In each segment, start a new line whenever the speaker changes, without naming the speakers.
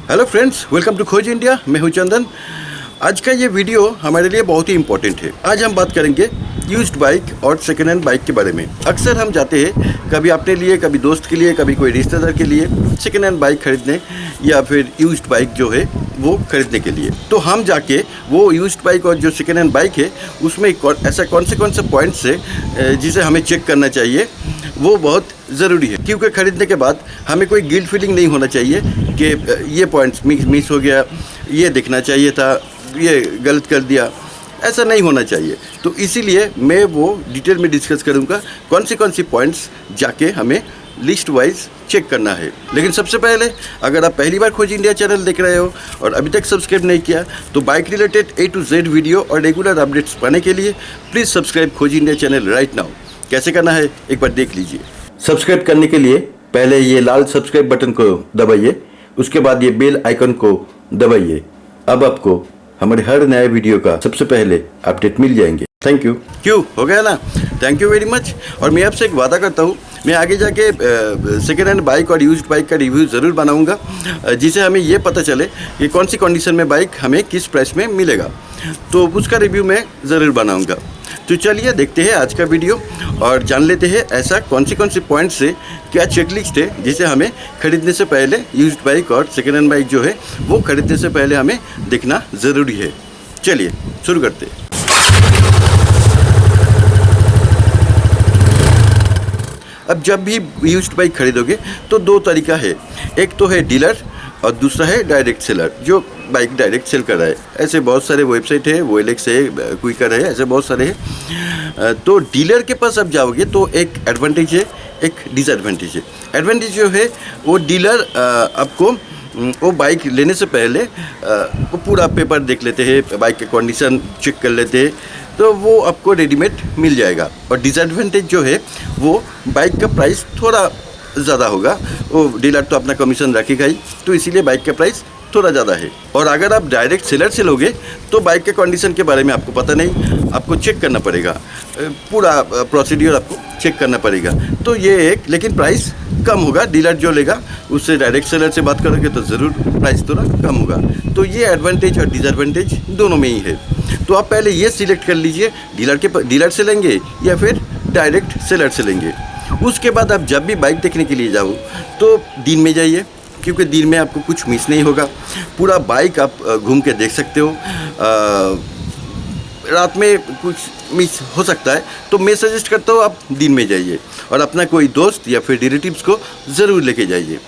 Hello friends, welcome to खोज India. मैं हूं चंदन। आज का ये वीडियो हमारे लिए बहुत ही इम्पोर्टेंट है। आज हम बात करेंगे यूज्ड बाइक और सेकेंड हैंड बाइक के बारे में। अक्सर हम जाते हैं कभी अपने लिए, कभी दोस्त के लिए, कभी कोई रिश्तेदार के लिए सेकेंड हैंड बाइक खरीदने या फिर यूज्ड बाइक जो है वो खरीदने के लिए। तो हम जाके वो यूज्ड बाइक और जो सेकेंड हैंड बाइक है उसमें ऐसा कौन से पॉइंट्स है जिसे हमें चेक करना चाहिए, वो बहुत ज़रूरी है। क्योंकि ख़रीदने के बाद हमें कोई गिल्ट फीलिंग नहीं होना चाहिए कि ये पॉइंट्स मिस हो गया, ये देखना चाहिए था, ये गलत कर दिया, ऐसा नहीं होना चाहिए। तो इसीलिए मैं वो डिटेल में डिस्कस करूँगा कौन सी पॉइंट्स जाके हमें लिस्ट वाइज चेक करना है। लेकिन सबसे पहले अगर आप पहली बार खोज इंडिया चैनल देख रहे हो और अभी तक सब्सक्राइब नहीं किया तो bike related A to Z video और रेगुलर अपडेट्स पाने के लिए प्लीज़ सब्सक्राइब खोज इंडिया चैनल राइट नाउ। कैसे करना है एक बार देख लीजिए। सब्सक्राइब करने के लिए पहले ये लाल सब्सक्राइब बटन को दबाइए, उसके बाद ये बेल आइकन को दबाइए। अब आपको हमारे हर नए वीडियो का सबसे पहले अपडेट मिल जाएंगे। Thank you. क्यों हो गया ना? Thank you very much. और मैं आपसे एक वादा करता हूँ, मैं आगे जाके सेकेंड हैंड बाइक और यूज्ड बाइक का रिव्यू ज़रूर बनाऊंगा, जिससे हमें ये पता चले कि कौन सी कंडीशन में बाइक हमें किस प्राइस में मिलेगा। तो उसका रिव्यू मैं ज़रूर बनाऊंगा। तो चलिए देखते हैं आज का वीडियो और जान लेते हैं ऐसा कौन सी पॉइंट्स से क्या चेकलिस्ट है जिसे हमें खरीदने से पहले यूज्ड बाइक और सेकेंड हैंड बाइक जो है वो खरीदने से पहले हमें देखना ज़रूरी है। चलिए शुरू करते हैं। अब जब भी यूज्ड बाइक खरीदोगे तो दो तरीका है, एक तो है डीलर और दूसरा है डायरेक्ट सेलर जो बाइक डायरेक्ट सेल कर रहा है। ऐसे बहुत सारे वेबसाइट है, OLX है, क्विकर है, ऐसे बहुत सारे हैं। तो डीलर के पास अब जाओगे तो एक एडवांटेज है, एक डिसएडवांटेज है। एडवांटेज जो है वो डीलर आपको वो बाइक लेने से पहले वो पूरा पेपर देख लेते हैं, बाइक की कंडीशन चेक कर लेते हैं, तो वो आपको रेडीमेड मिल जाएगा। और डिसएडवांटेज जो है वो बाइक का प्राइस थोड़ा ज़्यादा होगा। वो डीलर तो अपना कमीशन रखेगा ही, तो इसीलिए बाइक का प्राइस थोड़ा ज़्यादा है। और अगर आप डायरेक्ट सेलर से लोगे तो बाइक के कंडीशन के बारे में आपको पता नहीं, आपको चेक करना पड़ेगा, पूरा प्रोसीड्यूर आपको चेक करना पड़ेगा। तो ये एक, लेकिन प्राइस कम होगा। डीलर जो लेगा उससे डायरेक्ट सेलर से बात करोगे तो ज़रूर प्राइस थोड़ा कम होगा। तो ये एडवांटेज और डिसएडवांटेज दोनों में ही है। तो आप पहले ये सिलेक्ट कर लीजिए डीलर से लेंगे या फिर डायरेक्ट सेलर से लेंगे। उसके बाद आप जब भी बाइक देखने के लिए जाओ तो दिन में जाइए, क्योंकि दिन में आपको कुछ मिस नहीं होगा। पूरा बाइक आप घूम के देख सकते हो। रात में कुछ मिस हो सकता है, तो मैं सजेस्ट करता हूँ आप दिन में जाइए और अपना कोई दोस्त या फिर रिलेटिव्स को ज़रूर लेके जाइए,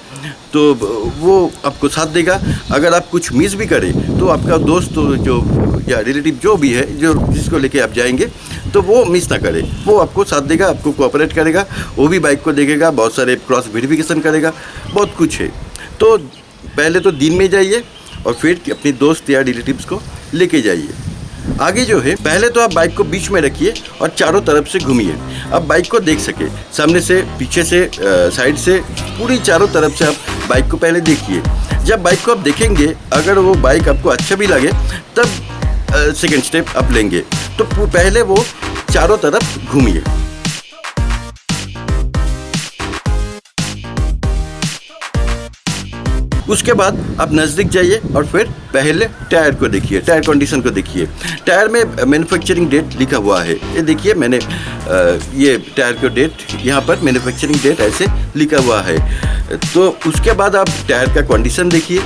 तो वो आपको साथ देगा। अगर आप कुछ मिस भी करें तो आपका दोस्त जो या रिलेटिव जो भी है, जो जिसको लेके आप जाएंगे, तो वो मिस ना करे, वो आपको साथ देगा, आपको कोऑपरेट करेगा, वो भी बाइक को देखेगा, बहुत सारे क्रॉस वेरिफिकेशन करेगा, बहुत कुछ है। तो पहले तो दिन में जाइए और फिर अपने दोस्त या रिलेटिव्स को लेके जाइए। आगे जो है, पहले तो आप बाइक को बीच में रखिए और चारों तरफ से घूमिए। आप बाइक को देख सके, सामने से, पीछे से, साइड से, पूरी चारों तरफ से आप बाइक को पहले देखिए। जब बाइक को आप देखेंगे, अगर वो बाइक आपको अच्छा भी लगे तब सेकेंड स्टेप आप लेंगे। तो पहले वो चारों तरफ घूमिए। उसके बाद आप नज़दीक जाइए और फिर पहले टायर को देखिए, टायर कंडीशन को देखिए। टायर में मैन्युफैक्चरिंग डेट लिखा हुआ है, ये देखिए, मैंने ये टायर का डेट यहाँ पर मैन्युफैक्चरिंग डेट ऐसे लिखा हुआ है। तो उसके बाद आप टायर का कंडीशन देखिए।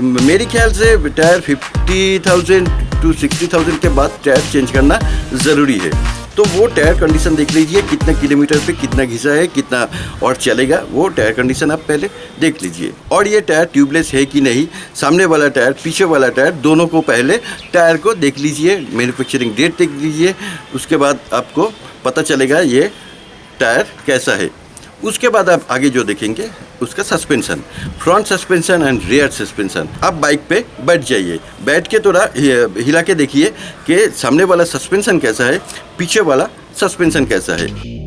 मेरे ख्याल से टायर 50,000 to 60,000 के बाद टायर चेंज करना ज़रूरी है। तो वो टायर कंडीशन देख लीजिए, कितना किलोमीटर पे कितना घिसा है, कितना और चलेगा, वो टायर कंडीशन आप पहले देख लीजिए। और ये टायर ट्यूबलेस है कि नहीं, सामने वाला टायर, पीछे वाला टायर, दोनों को पहले टायर को देख लीजिए, मैन्युफैक्चरिंग डेट देख लीजिए। उसके बाद आपको पता चलेगा ये टायर कैसा है। उसके बाद आप आगे जो देखेंगे उसका suspension, front suspension and rear suspension. आप बाइक पे बैठ जाइए, बैठ के थोड़ा हिला के देखिए कि सामने वाला सस्पेंशन कैसा है, पीछे वाला सस्पेंशन कैसा है।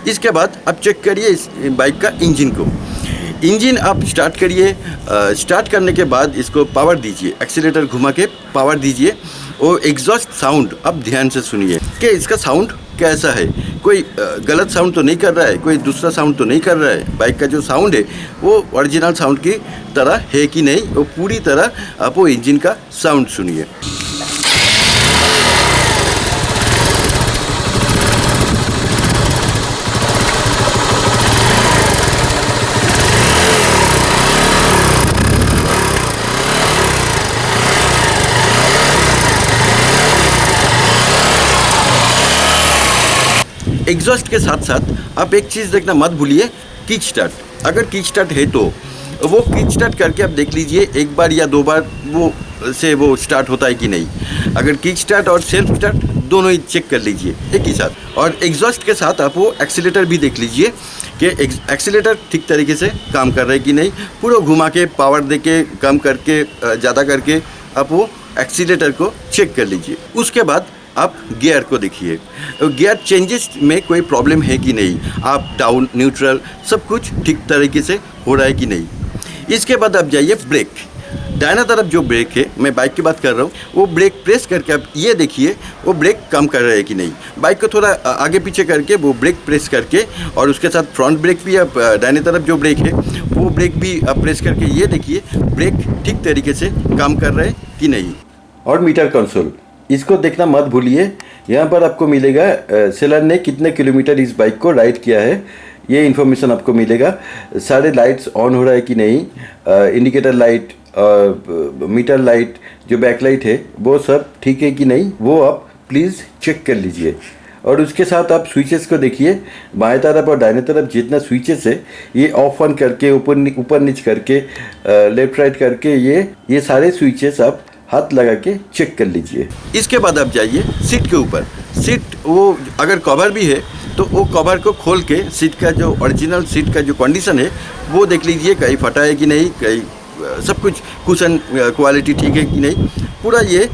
इसके बाद आप चेक करिए इस बाइक का इंजन को। इंजन आप स्टार्ट करिए, स्टार्ट करने के बाद इसको पावर दीजिए, एक्सीलेटर घुमा के पावर दीजिए। और एग्जॉस्ट साउंड आप ध्यान से सुनिए कि इसका साउंड कैसा है, कोई गलत साउंड तो नहीं कर रहा है, कोई दूसरा साउंड तो नहीं कर रहा है। बाइक का जो साउंड है वो ओरिजिनल साउंड की तरह है कि नहीं, वो पूरी तरह आप वो इंजन का साउंड सुनिए। एग्जॉस्ट के साथ साथ आप एक चीज़ देखना मत भूलिए, किक स्टार्ट। अगर किक स्टार्ट है तो वो किक स्टार्ट करके आप देख लीजिए एक बार या दो बार वो स्टार्ट होता है कि नहीं। अगर किक स्टार्ट और सेल्फ स्टार्ट दोनों ही चेक कर लीजिए एक ही साथ। और एग्जॉस्ट के साथ आप वो एक्सीलेटर भी देख लीजिए कि एक्सीलेटर ठीक तरीके से काम कर रहा है कि नहीं। पूरा घुमा के पावर दे के कम करके ज़्यादा करके आप वो एक्सीलेटर को चेक कर लीजिए। उसके बाद आप गियर को देखिए, गियर चेंजेस में कोई प्रॉब्लम है कि नहीं, आप डाउन न्यूट्रल सब कुछ ठीक तरीके से हो रहा है कि नहीं। इसके बाद आप जाइए ब्रेक, दाहिना तरफ जो ब्रेक है, मैं बाइक की बात कर रहा हूँ, वो ब्रेक प्रेस करके आप ये देखिए वो ब्रेक काम कर रहा है कि नहीं। बाइक को थोड़ा आगे पीछे करके वो ब्रेक प्रेस करके, और उसके साथ फ्रंट ब्रेक भी आप दाहिने तरफ जो ब्रेक है वो ब्रेक भी आप प्रेस करके ये देखिए ब्रेक ठीक तरीके से काम कर रहा है कि नहीं। और मीटर कंसोल, इसको देखना मत भूलिए। यहाँ पर आपको मिलेगा सेलर ने कितने किलोमीटर इस बाइक को राइड किया है, ये इन्फॉर्मेशन आपको मिलेगा। सारे लाइट्स ऑन हो रहा है कि नहीं, इंडिकेटर लाइट, मीटर लाइट, जो बैकलाइट है वो सब ठीक है कि नहीं, वो आप प्लीज़ चेक कर लीजिए। और उसके साथ आप स्विचेस को देखिए, बाएं तरफ और दाहिने तरफ जितना स्विचेस है ये ऑफ ऑन करके ऊपर नीचे करके लेफ्ट राइट करके ये सारे स्विचेस आप हाथ लगा के चेक कर लीजिए। इसके बाद आप जाइए सीट के ऊपर। सीट वो अगर कवर भी है तो वो कवर को खोल के सीट का जो ओरिजिनल सीट का जो कंडीशन है वो देख लीजिए, कहीं फटा है कि नहीं, कहीं सब कुछ कुशन क्वालिटी ठीक है कि नहीं, पूरा ये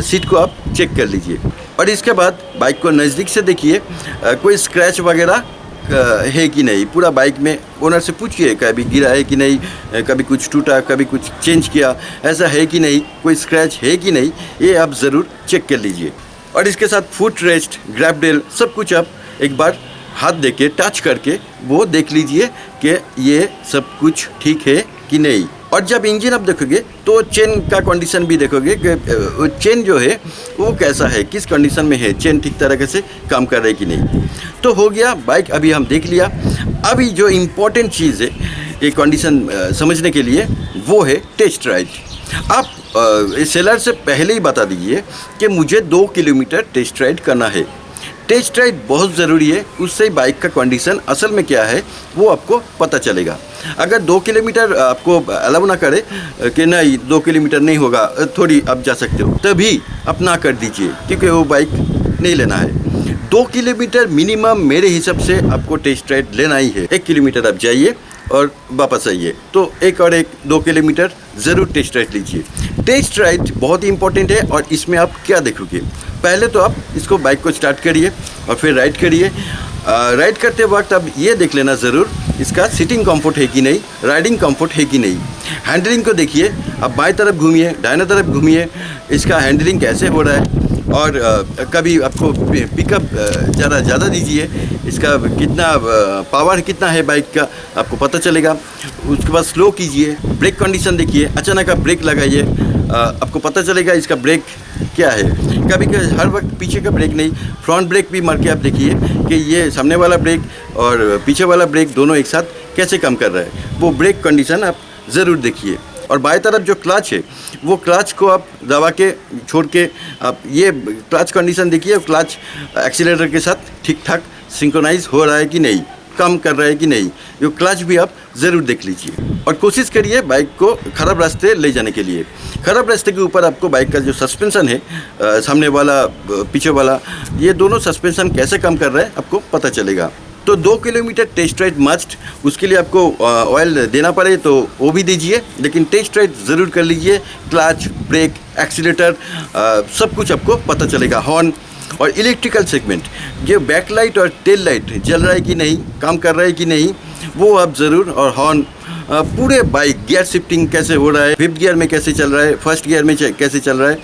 सीट को आप चेक कर लीजिए। और इसके बाद बाइक को नज़दीक से देखिए, कोई स्क्रैच वगैरह है कि नहीं। पूरा बाइक में ओनर से पूछिए कभी गिरा है कि नहीं, कभी कुछ टूटा, कभी कुछ चेंज किया, ऐसा है कि नहीं, कोई स्क्रैच है कि नहीं, ये आप ज़रूर चेक कर लीजिए। और इसके साथ फुट रेस्ट, ग्रैब रेल सब कुछ आप एक बार हाथ दे के टच करके वो देख लीजिए कि ये सब कुछ ठीक है कि नहीं। और जब इंजन आप देखोगे तो चेन का कंडीशन भी देखोगे कि चेन जो है वो कैसा है, किस कंडीशन में है, चेन ठीक तरीके से काम कर रही है कि नहीं। तो हो गया बाइक, अभी हम देख लिया। अभी जो इम्पोर्टेंट चीज़ है ये कंडीशन समझने के लिए वो है टेस्ट राइड। आप सेलर से पहले ही बता दीजिए कि मुझे 2 किलोमीटर टेस्ट राइड करना है। टेस्ट राइड बहुत ज़रूरी है, उससे बाइक का कंडीशन असल में क्या है वो आपको पता चलेगा। अगर 2 किलोमीटर आपको अलाउ ना करे कि नहीं 2 किलोमीटर नहीं होगा, थोड़ी आप जा सकते हो, तभी आप ना कर दीजिए, क्योंकि वो बाइक नहीं लेना है। 2 किलोमीटर मिनिमम मेरे हिसाब से आपको टेस्ट राइड लेना ही है। 1 किलोमीटर आप जाइए और वापस आइए, तो 2 किलोमीटर ज़रूर टेस्ट राइड लीजिए। टेस्ट राइड बहुत ही इंपॉर्टेंट है। और इसमें आप क्या देखोगे, पहले तो आप इसको बाइक को स्टार्ट करिए और फिर राइड करिए। राइड करते वक्त आप ये देख लेना ज़रूर इसका सीटिंग कंफर्ट है कि नहीं, राइडिंग कंफर्ट है कि नहीं। हैंडलिंग को देखिए, आप बाएं तरफ घूमिए, दाहिने तरफ घूमिए, इसका हैंडलिंग कैसे हो रहा है। और कभी आपको पिकअप ज़्यादा दीजिए, इसका कितना पावर कितना है बाइक का आपको पता चलेगा। उसके बाद स्लो कीजिए, ब्रेक कंडीशन देखिए, अचानक आप ब्रेक लगाइए, आपको पता चलेगा इसका ब्रेक क्या है। कभी हर वक्त पीछे का ब्रेक नहीं, फ्रंट ब्रेक भी मार के आप देखिए कि ये सामने वाला ब्रेक और पीछे वाला ब्रेक दोनों एक साथ कैसे काम कर रहा है, वो ब्रेक कंडीशन आप ज़रूर देखिए। और बाएं तरफ जो क्लच है वो क्लच को आप दबा के छोड़ के आप ये क्लच कंडीशन देखिए, क्लच एक्सीलरेटर के साथ ठीक ठाक सिंक्रोनाइज हो रहा है कि नहीं, काम कर रहा है कि नहीं, ये क्लच भी आप ज़रूर देख लीजिए। और कोशिश करिए बाइक को ख़राब रास्ते ले जाने के लिए। ख़राब रास्ते के ऊपर आपको बाइक का जो सस्पेंशन है, सामने वाला पीछे वाला, ये दोनों सस्पेंशन कैसे काम कर रहा है आपको पता चलेगा। तो 2 किलोमीटर टेस्ट राइड मस्ट, उसके लिए आपको ऑयल देना पड़े तो वो भी दीजिए, लेकिन टेस्ट राइड ज़रूर कर लीजिए। क्लच, ब्रेक, एक्सीलेटर सब कुछ आपको पता चलेगा। हॉर्न और इलेक्ट्रिकल सेगमेंट, जो बैकलाइट और टेल लाइट जल रहा है कि नहीं, काम कर रहा है कि नहीं, वो आप ज़रूर, और हॉर्न पूरे बाइक गियर शिफ्टिंग कैसे हो रहा है, फिफ्थ गियर में कैसे चल रहा है, फर्स्ट गियर में कैसे चल रहा है,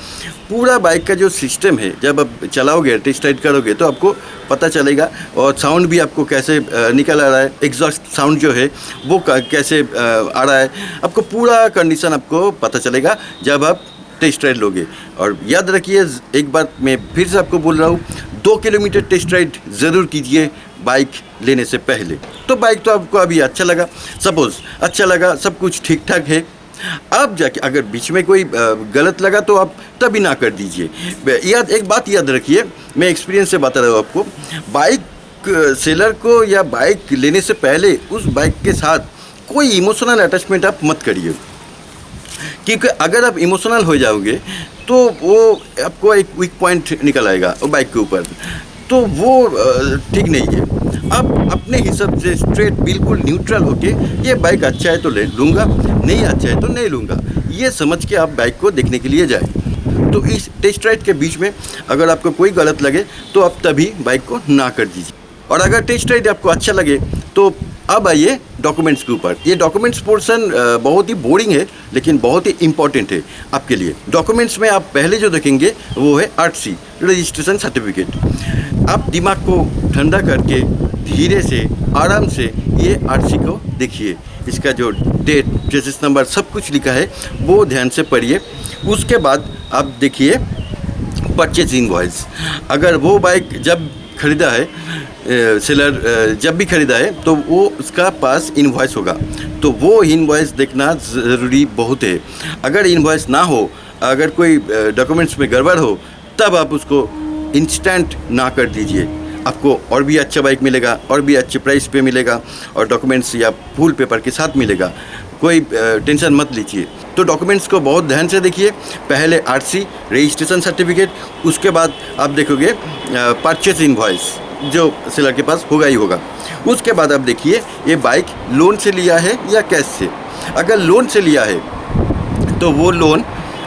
पूरा बाइक का जो सिस्टम है जब आप चलाओगे, टेस्ट राइड करोगे तो आपको पता चलेगा। और साउंड भी आपको कैसे निकल आ रहा है, एग्जॉस्ट साउंड जो है वो कैसे आ रहा है, आपको पूरा कंडीशन आपको पता चलेगा जब आप टेस्ट राइड लोगे। और याद रखिए, एक बार मैं फिर से आपको बोल रहा हूँ, 2 किलोमीटर टेस्ट राइड ज़रूर कीजिए बाइक लेने से पहले। तो बाइक तो आपको अभी अच्छा लगा, सपोज़ अच्छा लगा, सब कुछ ठीक ठाक है, अब जाके अगर बीच में कोई गलत लगा तो आप तभी ना कर दीजिए। एक बात याद रखिए, मैं एक्सपीरियंस से बता रहा हूँ आपको, बाइक सेलर को या बाइक लेने से पहले उस बाइक के साथ कोई इमोशनल अटैचमेंट आप मत करिए, क्योंकि अगर आप इमोशनल हो जाओगे तो वो आपको एक वीक पॉइंट निकल आएगा वो बाइक के ऊपर, तो वो ठीक नहीं है। आप अपने हिसाब से स्ट्रेट बिल्कुल न्यूट्रल होके, ये बाइक अच्छा है तो ले लूँगा, नहीं अच्छा है तो नहीं लूँगा, ये समझ के आप बाइक को देखने के लिए जाए। तो इस टेस्ट राइड के बीच में अगर आपको कोई गलत लगे तो आप तभी बाइक को ना कर दीजिए। और अगर टेस्ट राइड आपको अच्छा लगे तो अब आइए डॉक्यूमेंट्स के ऊपर। ये डॉक्यूमेंट्स पोर्शन बहुत ही बोरिंग है लेकिन बहुत ही इंपॉर्टेंट है आपके लिए। डॉक्यूमेंट्स में आप पहले जो देखेंगे वो है आरसी, रजिस्ट्रेशन सर्टिफिकेट। आप दिमाग को ठंडा करके धीरे से आराम से ये आरसी को देखिए, इसका जो डेट, चेसिस नंबर सब कुछ लिखा है वो ध्यान से पढ़िए। उसके बाद आप देखिए परचेज इनवॉइस। अगर वो बाइक जब खरीदा है, सेलर जब भी खरीदा है तो वो उसका पास इनवॉइस होगा, तो वो इनवॉइस देखना ज़रूरी बहुत है। अगर इनवॉइस ना हो, अगर कोई डॉक्यूमेंट्स में गड़बड़ हो, तब आप उसको इंस्टेंट ना कर दीजिए। आपको और भी अच्छा बाइक मिलेगा, और भी अच्छे प्राइस पे मिलेगा, और डॉक्यूमेंट्स या फुल पेपर के साथ मिलेगा, कोई टेंशन मत लीजिए। तो डॉक्यूमेंट्स को बहुत ध्यान से देखिए, पहले आरसी, रजिस्ट्रेशन सर्टिफिकेट, उसके बाद आप देखोगे परचेज इनवॉइस जो सेलर के पास होगा ही होगा। उसके बाद आप देखिए ये बाइक लोन से लिया है या कैश से। अगर लोन से लिया है तो वो लोन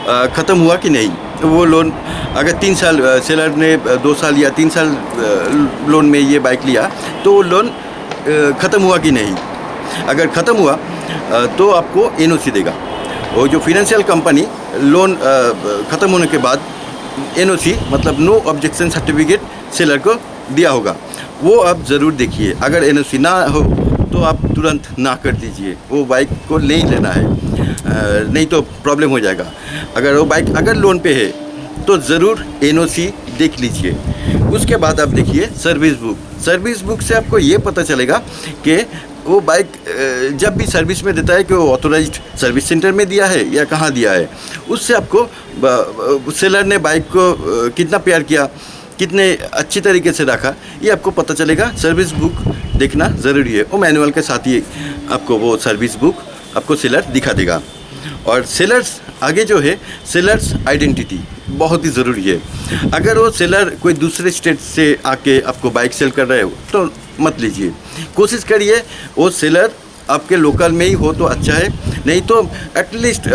ख़त्म हुआ कि नहीं, वो लोन अगर 3 साल सेलर ने 2 साल या 3 साल लोन में ये बाइक लिया तो वो लोन ख़त्म हुआ कि नहीं। अगर ख़त्म हुआ तो आपको एनओसी देगा। वो जो फिनेंशियल कंपनी लोन ख़त्म होने के बाद एनओसी मतलब नो ऑब्जेक्शन सर्टिफिकेट सेलर को दिया होगा, वो आप ज़रूर देखिए। अगर एनओसी ना हो तो आप तुरंत ना कर दीजिए, वो बाइक को नहीं लेना है, नहीं तो प्रॉब्लम हो जाएगा। अगर वो बाइक अगर लोन पे है तो ज़रूर एनओसी देख लीजिए। उसके बाद आप देखिए सर्विस बुक। सर्विस बुक से आपको ये पता चलेगा कि वो बाइक जब भी सर्विस में देता है कि वो ऑथोराइज्ड सर्विस सेंटर में दिया है या कहाँ दिया है। उससे आपको सेलर ने बाइक को कितना प्यार किया, कितने अच्छी तरीके से रखा, ये आपको पता चलेगा। सर्विस बुक देखना ज़रूरी है, वो मैनुअल के साथ ही आपको वो सर्विस बुक आपको सेलर दिखा देगा। और सेलर्स आगे जो है, सेलर्स आइडेंटिटी बहुत ही ज़रूरी है। अगर वो सेलर कोई दूसरे स्टेट से आके आपको बाइक सेल कर रहे हो तो मत लीजिए, कोशिश करिए वो सेलर आपके लोकल में ही हो तो अच्छा है, नहीं तो एटलीस्ट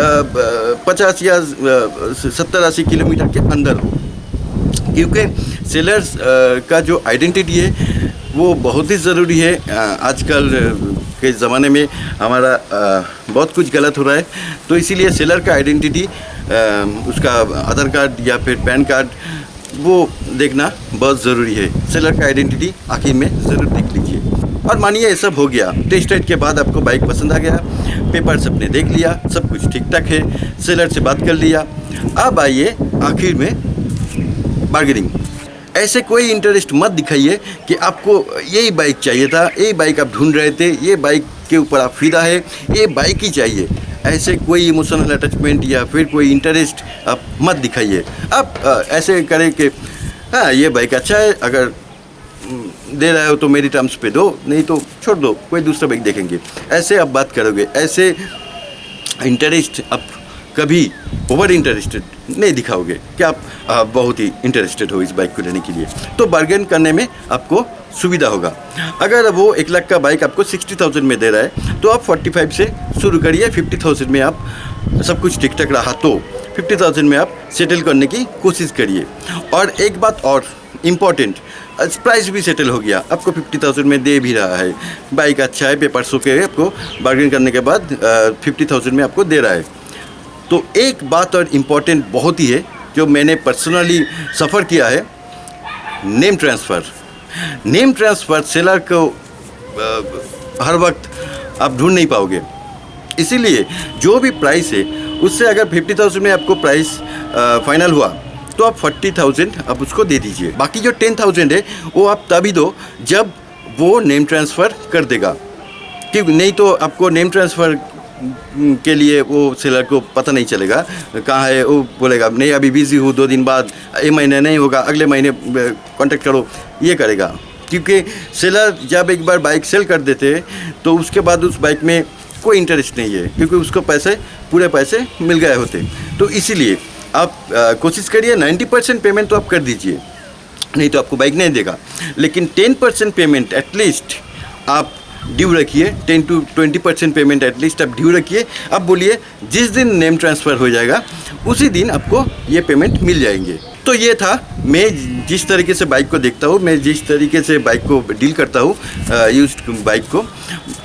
50 या 70-80 किलोमीटर के अंदर हो, क्योंकि सेलर्स का जो आइडेंटिटी है वो बहुत ही ज़रूरी है। आजकल के ज़माने में हमारा बहुत कुछ गलत हो रहा है, तो इसीलिए सेलर का आइडेंटिटी, उसका आधार कार्ड या फिर पैन कार्ड, वो देखना बहुत ज़रूरी है। सेलर का आइडेंटिटी आखिर में ज़रूर देख लीजिए। और मानिए ये सब हो गया, टेस्ट राइड के बाद आपको बाइक पसंद आ गया, पेपर्स अपने देख लिया, सब कुछ ठीक ठाक है, सेलर से बात कर लिया, अब आइए आखिर में बार्गेनिंग। ऐसे कोई इंटरेस्ट मत दिखाइए कि आपको यही बाइक चाहिए था, यही बाइक आप ढूंढ रहे थे, ये बाइक के ऊपर आप फिदा है, ये बाइक ही चाहिए। ऐसे कोई इमोशनल अटैचमेंट या फिर कोई इंटरेस्ट आप मत दिखाइए। आप ऐसे करें कि हाँ ये बाइक अच्छा है, अगर दे रहे हो तो मेरी टर्म्स पे दो, नहीं तो छोड़ दो, कोई दूसरा बाइक देखेंगे। ऐसे आप बात करोगे, ऐसे इंटरेस्ट आप कभी ओवर इंटरेस्टेड नहीं दिखाओगे कि आप बहुत ही इंटरेस्टेड हो इस बाइक को लेने के लिए, तो बार्गेन करने में आपको सुविधा होगा। अगर वो 1 लाख का बाइक आपको 60,000 में दे रहा है तो आप 45 से शुरू करिए, 50,000 में आप सब कुछ ठीक ठाक रहा तो 50,000 में आप सेटल करने की कोशिश करिए। और एक बात और इम्पॉर्टेंट, प्राइस भी सेटल हो गया, आपको 50,000 में दे भी रहा है, बाइक अच्छा है, पेपर्स ओके है, आपको बार्गेन करने के बाद 50,000 में आपको दे रहा है। तो एक बात और इम्पॉर्टेंट बहुत ही है जो मैंने पर्सनली सफ़र किया है, name transfer. Name transfer seller को हर वक्त आप ढूंढ नहीं पाओगे, इसीलिए जो भी प्राइस है उससे अगर 50,000 में आपको प्राइस फाइनल हुआ तो आप 40,000 आप उसको दे दीजिए। बाकी जो 10,000 है वो आप तभी दो जब वो नेम ट्रांसफ़र कर देगा, क्योंकि नहीं तो आपको नेम ट्रांसफ़र के लिए वो सेलर को पता नहीं चलेगा कहाँ है। वो बोलेगा नहीं अभी बिज़ी हूँ, 2 दिन बाद, ये महीने नहीं होगा, अगले महीने कांटेक्ट करो, ये करेगा। क्योंकि सेलर जब एक बार बाइक सेल कर देते हैं तो उसके बाद उस बाइक में कोई इंटरेस्ट नहीं है, क्योंकि उसको पूरे पैसे मिल गए होते। तो इसीलिए आप कोशिश करिए 90% पेमेंट तो आप कर दीजिए, नहीं तो आपको बाइक नहीं देगा। लेकिन 10% पेमेंट एटलीस्ट आप ड्यू रखिए, 10 to 20% पेमेंट एटलीस्ट आप ड्यू रखिए। अब बोलिए जिस दिन नेम ट्रांसफ़र हो जाएगा उसी दिन आपको ये पेमेंट मिल जाएंगे। तो ये था मैं जिस तरीके से बाइक को देखता हूँ, मैं जिस तरीके से बाइक को डील करता हूँ, यूज्ड बाइक को,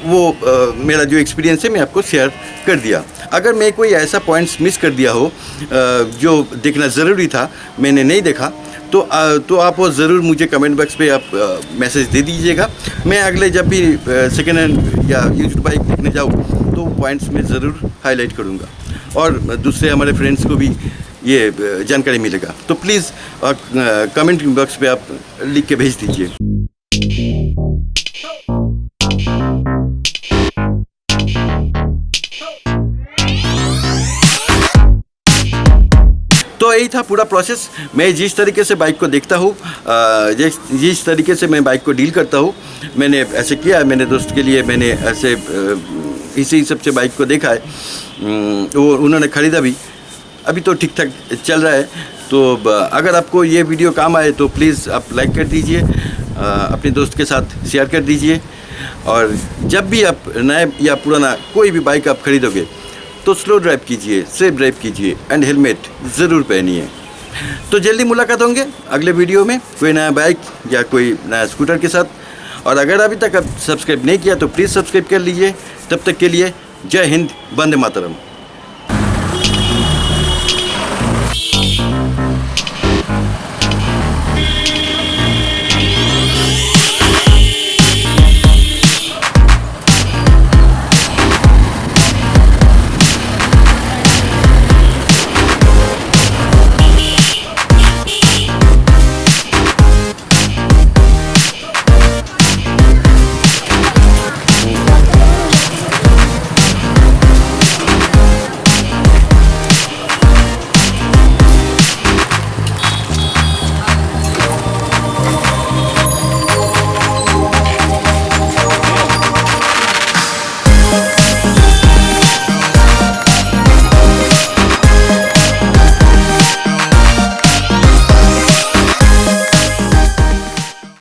वो मेरा जो एक्सपीरियंस है मैं आपको शेयर कर दिया। अगर मैं कोई ऐसा पॉइंट्स मिस कर दिया हो जो देखना ज़रूरी था मैंने नहीं देखा, तो आप वो ज़रूर मुझे कमेंट बॉक्स पे आप मैसेज दे दीजिएगा। मैं अगले जब भी सेकेंड हैंड या यूज्ड बाइक देखने जाऊँ तो पॉइंट्स में ज़रूर हाईलाइट करूँगा और दूसरे हमारे फ्रेंड्स को भी ये जानकारी मिलेगा। तो प्लीज़ कमेंट बॉक्स पे आप लिख के भेज दीजिए। तो यही था पूरा प्रोसेस। मैं जिस तरीके से बाइक को देखता हूँ, जिस तरीके से मैं बाइक को डील करता हूँ, मैंने ऐसे किया है। मैंने दोस्त के लिए मैंने ऐसे इसी सब से बाइक को देखा है, वो उन्होंने ख़रीदा भी, अभी तो ठीक ठाक चल रहा है। तो अगर आपको ये वीडियो काम आए तो प्लीज़ आप लाइक कर दीजिए, अपने दोस्त के साथ शेयर कर दीजिए। और जब भी आप नया या पुराना कोई भी बाइक आप खरीदोगे तो स्लो ड्राइव कीजिए, सेफ ड्राइव कीजिए एंड हेलमेट ज़रूर पहनिए। तो जल्दी मुलाकात होंगे अगले वीडियो में कोई नया बाइक या कोई नया स्कूटर के साथ। और अगर अभी तक आप सब्सक्राइब नहीं किया तो प्लीज़ सब्सक्राइब कर लीजिए। तब तक के लिए जय हिंद, वंदे मातरम।